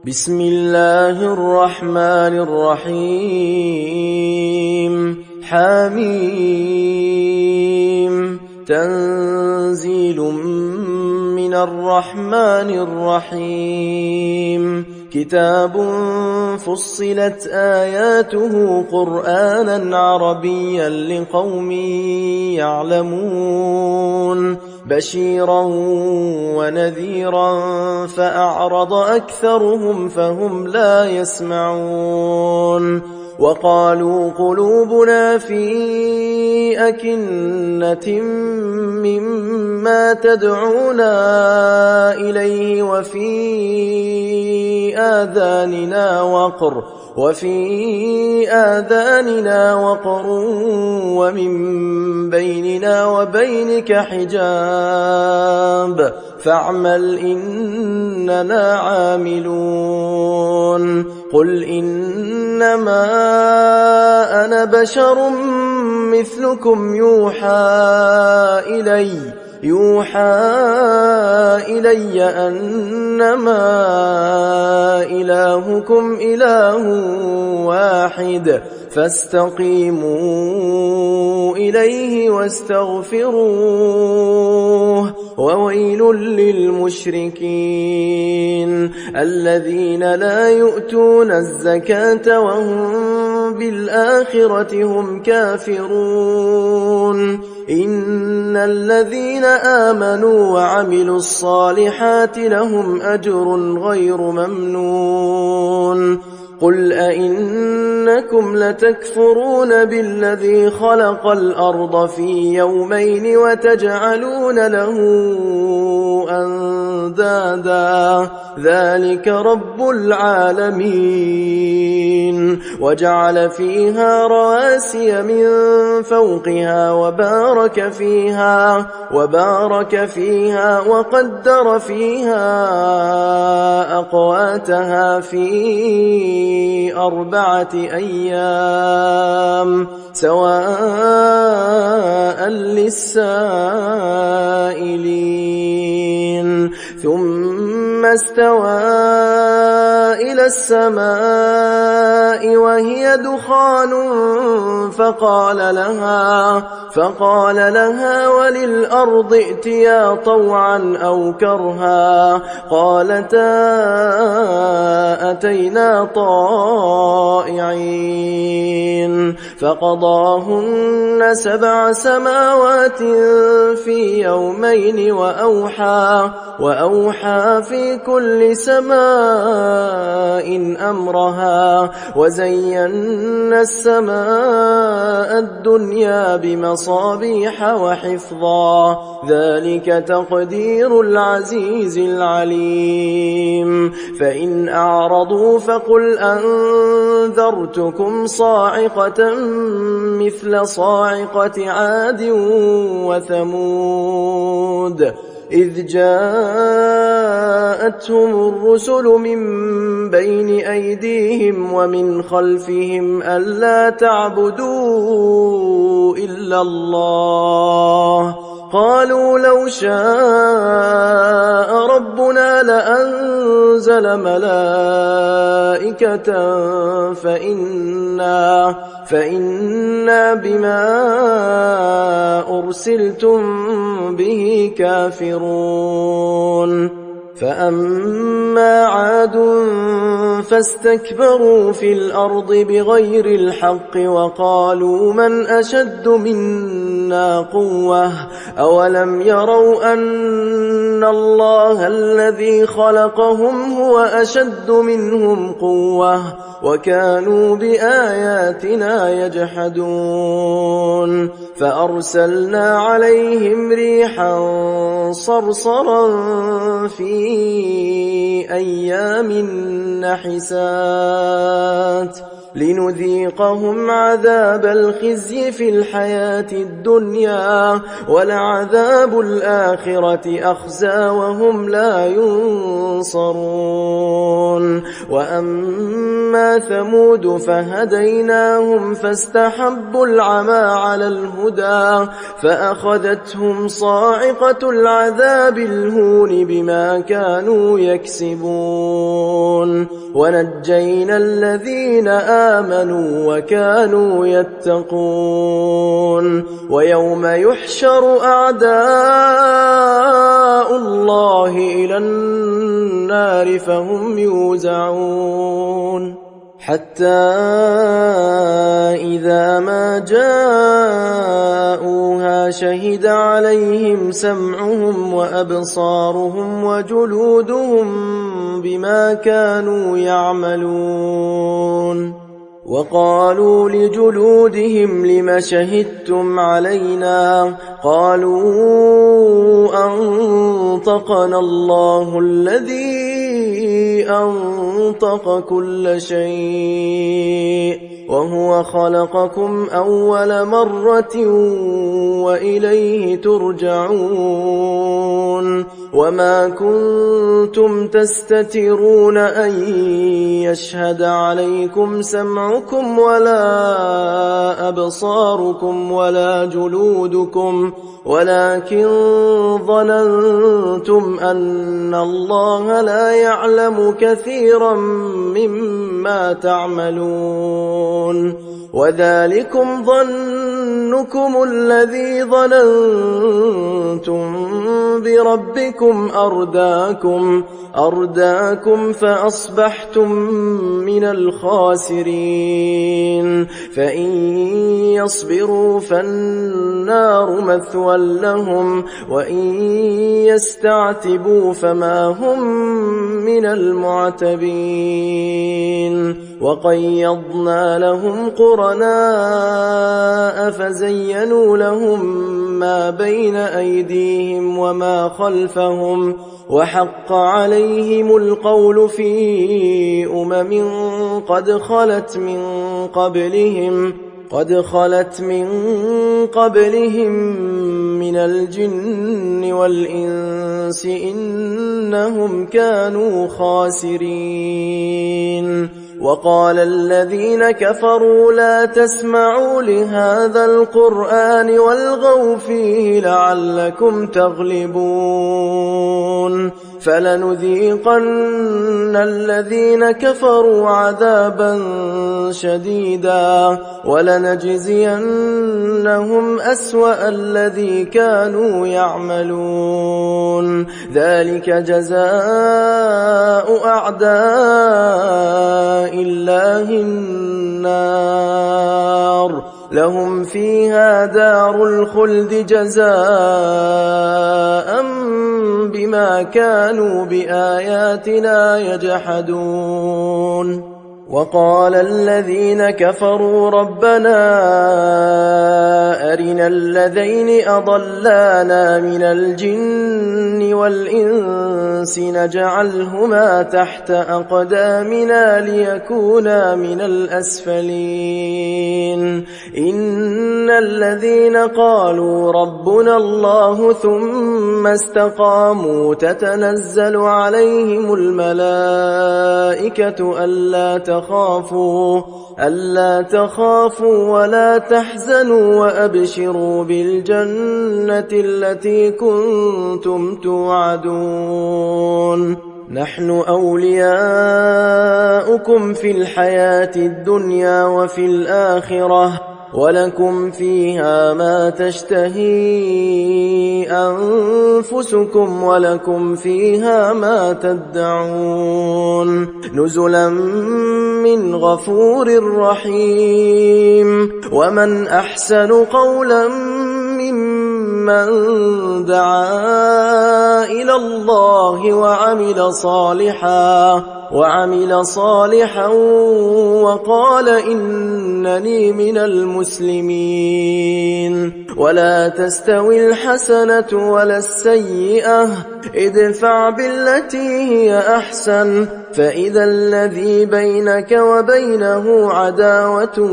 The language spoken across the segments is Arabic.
بسم الله الرحمن الرحيم حميم تنزيل من الرحمن الرحيم كتاب فصلت آياته قرآنا عربيا لقوم يعلمون بشيرا ونذيرا فأعرض أكثرهم فهم لا يسمعون وقالوا قلوبنا في أكنة مما تدعونا إليه وفي آذاننا وقر ومن بيننا وبينك حجاب فاعمل إننا عاملون قل إنما أنا بشر مثلكم يوحى إلي أنما إلهكم إله واحد فاستقيموا إليه واستغفروه وويل للمشركين الذين لا يؤتون الزكاة وهم بالآخرة هم كافرون إن الذين آمنوا وعملوا الصالحات لهم أجر غير ممنون قل أئنكم لتكفرون بالذي خلق الأرض في يومين وتجعلون له أندادا ذلك رب العالمين وجعل فيها رواسي من فوقها وبارك فيها وقدر فيها أقواتها في 4 أيام سواء للسائلين ثم استوى إلى السماء وهي دخان فقال لها وللأرض ائتيا طوعا أو كرها قالتا أتينا طائعين فقضاهن 7 سماوات في يومين وأوحى في كل سماء أمرها وزينا السماء الدنيا بمصابيح وحفظا ذلك تقدير العزيز العليم فإن أعرضوا فقل أنذرتكم صاعقة مثل صاعقة عاد وثمود إذ جاءتهم الرسل من بين أيديهم ومن خلفهم ألا تعبدوا إلا الله قالوا لو شاء ربنا لأنزل ملائكة فإنا بما أرسلتم به كافرون فأما عاد فاستكبروا في الأرض بغير الحق وقالوا من أشد منا قوة أولم يروا أن الله الذي خلقهم هو أشد منهم قوة وكانوا بآياتنا يجحدون فأرسلنا عليهم ريحا صرصرا في أيام نحسات لنذيقهم عذاب الخزي في الحياة الدنيا ولعذاب الآخرة أخزى وهم لا ينصرون وأما ثمود فهديناهم فاستحبوا العمى على الهدى فأخذتهم صاعقة العذاب الهون بما كانوا يكسبون ونجينا الذين آمنوا وكانوا يتقون ويوم يحشر أعداء الله إلى النار فهم يوزعون حتى إذا ما جاءوها شهد عليهم سمعهم وأبصارهم وجلودهم بما كانوا يعملون وقالوا لجلودهم لم شهدتم علينا قالوا أنطقنا الله الذي أنطق كل شيء وهو خلقكم أول مرة وإليه ترجعون وما كنتم تستترون أن يشهد عليكم سمعكم ولا أبصاركم ولا جلودكم ولكن ظننتم أن الله لا يعلم كثيرا مما تعملون وذلكم ظنكم الذي ظننتم بربكم أرداكم فأصبحتم من الخاسرين فإن يصبروا فالنار مثوى لهم وإن يستعتبوا فما هم من المعتبين وقيضنا لهم قرناء فزينوا لهم ما بين أيديهم وما خلفهم وحق عليهم القول في قد خلت من قبلهم من الجن والإنس إنهم كانوا خاسرين وقال الذين كفروا لا تسمعوا لهذا القرآن والغوا فيه لعلكم تغلبون فلنذيقن الذين كفروا عذابا شديدا ولنجزينهم أسوأ الذي كانوا يعملون ذلك جزاء أعداء الله النار لهم فيها دار الخلد جزاء بما كانوا بآياتنا يجحدون وقال الذين كفروا ربنا أرنا الذين أضلانا من الجن والإنس نجعلهما تحت أقدامنا ليكونا من الأسفلين إن الذين قالوا ربنا الله ثم استقاموا تتنزل عليهم الملائكة ألا تخافوا ولا تحزنوا وأبشروا بالجنة التي كنتم توعدون نحن أولياؤكم في الحياة الدنيا وفي الآخرة ولكم فيها ما تشتهي أنفسكم ولكم فيها ما تدعون نزلا من غفور رحيم ومن أحسن قولا ممن دعا إلى الله وعمل صالحا وقال إنني من المسلمين ولا تستوي الحسنة ولا السيئة ادفع بالتي هي أحسن فإذا الذي بينك وبينه عداوة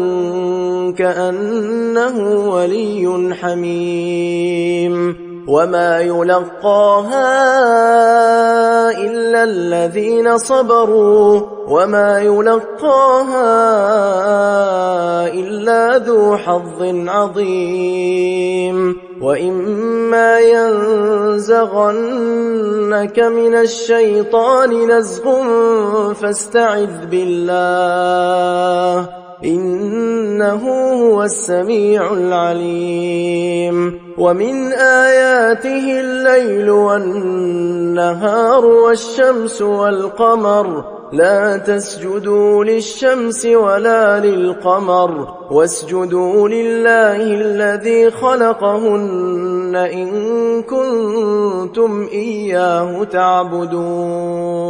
كأنه ولي حميم وما يلقاها إلا الذين صبروا وما يلقاها إلا ذو حظ عظيم وإما ينزغنك من الشيطان نزغ فاستعذ بالله إنه هو السميع العليم ومن آياته الليل والنهار والشمس والقمر لا تسجدوا للشمس ولا للقمر واسجدوا لله الذي خلقهن إن كنتم إياه تعبدون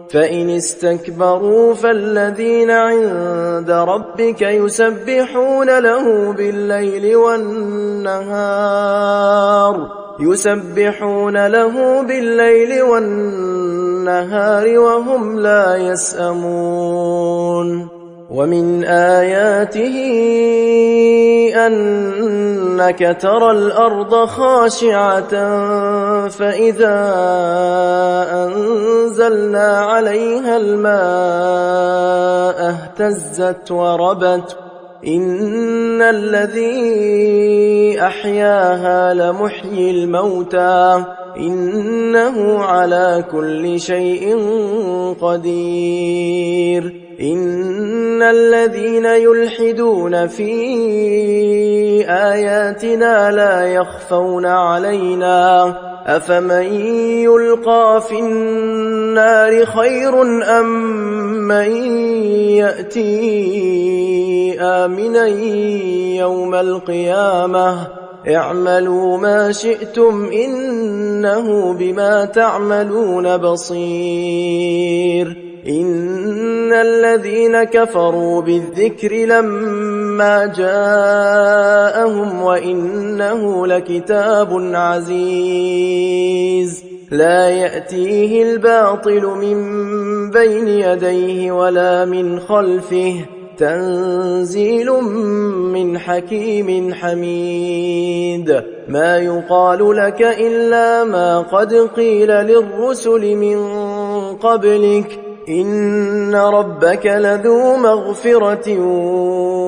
فإن استكبروا فالذين عند ربك يسبحون له بالليل والنهار وهم لا يسأمون ومن آياته أنك ترى الأرض خاشعة فإذا أنزلنا عليها الماء اهتزت وربت إن الذي أحياها لمحيي الموتى إنه على كل شيء قدير إن الذين يلحدون في آياتنا لا يخفون علينا أفمن يلقى في النار خير أم من يأتي آمنا يوم القيامة اعملوا ما شئتم إنه بما تعملون بصير إن الذين كفروا بالذكر لما جاءهم وإنه لكتاب عزيز لا يأتيه الباطل من بين يديه ولا من خلفه تنزيل من حكيم حميد ما يقال لك إلا ما قد قيل للرسل من قبلك إن ربك لذو مغفرة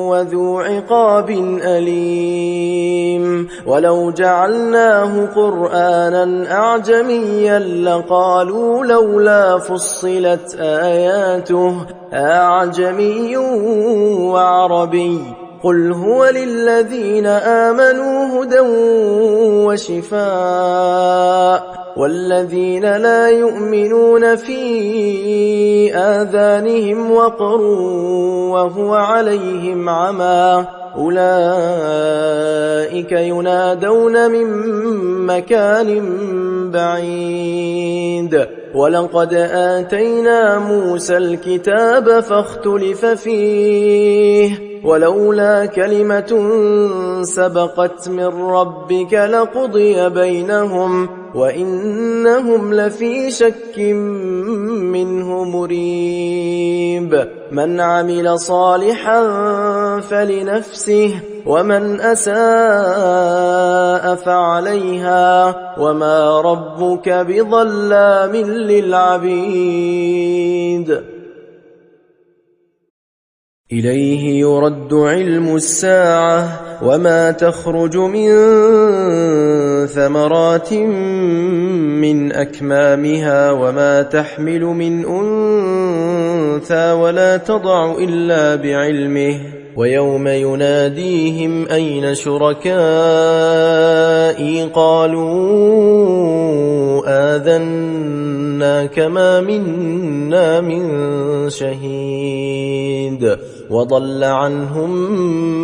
وذو عقاب أليم ولو جعلناه قرآنا أعجميا لقالوا لولا فصلت آياته أعجمي وعربي قل هو للذين آمنوا هدى وشفاء والذين لا يؤمنون في آذانهم وقر وهو عليهم عمى أولئك ينادون من مكان بعيد ولقد آتينا موسى الكتاب فاختلف فيه ولولا كلمة سبقت من ربك لقضي بينهم وإنهم لفي شك منه مريب من عمل صالحا فلنفسه ومن أساء فعليها وما ربك بظلام للعبيد إليه يرد علم الساعة وما تخرج من ثمرات من أكمامها وما تحمل من أنثى ولا تضع إلا بعلمه ويوم يناديهم أين شركائي قالوا آذناك ما منا من شهيد وضل عنهم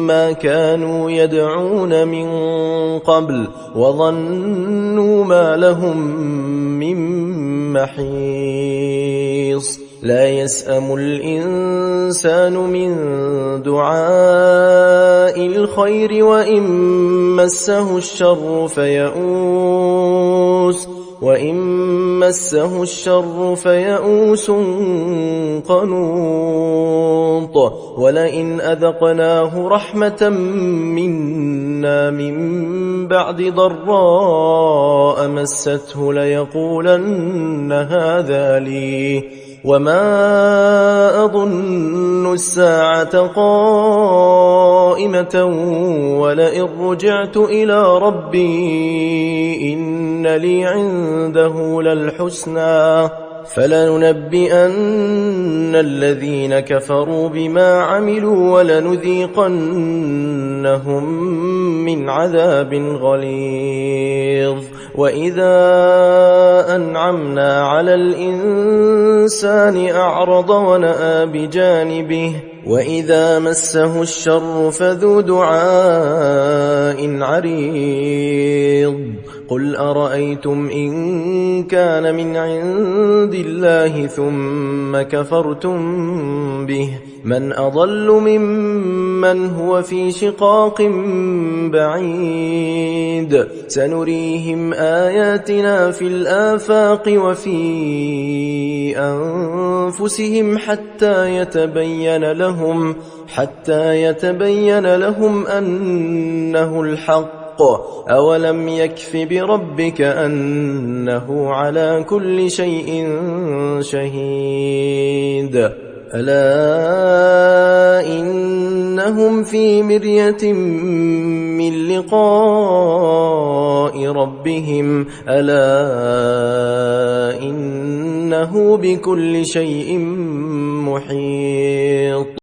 ما كانوا يدعون من قبل وظنوا ما لهم من محيص لا يسأم الإنسان من دعاء الخير وإن مسه الشر فيئوس قنوط ولئن أذقناه رحمة منا من بعد ضراء مسته ليقولن هذا لي وما أظن الساعة قائمة ولئن رجعت إلى ربي إن لي عنده للحسنى فلننبئن الذين كفروا بما عملوا ولنذيقنهم من عذاب غليظ وإذا أنعمنا على الإنسان أعرض ونأى بجانبه وإذا مسه الشر فذو دعاء عريض قل أرأيتم إن كان من عند الله ثم كفرتم به من أضل ممن هو في شقاق بعيد سنريهم آياتنا في الآفاق وفي أنفسهم حتى يتبين لهم أنه الحق أولم يكف بربك أنه على كل شيء شهيد ألا إنهم في مرية من لقاء ربهم ألا إنه بكل شيء محيط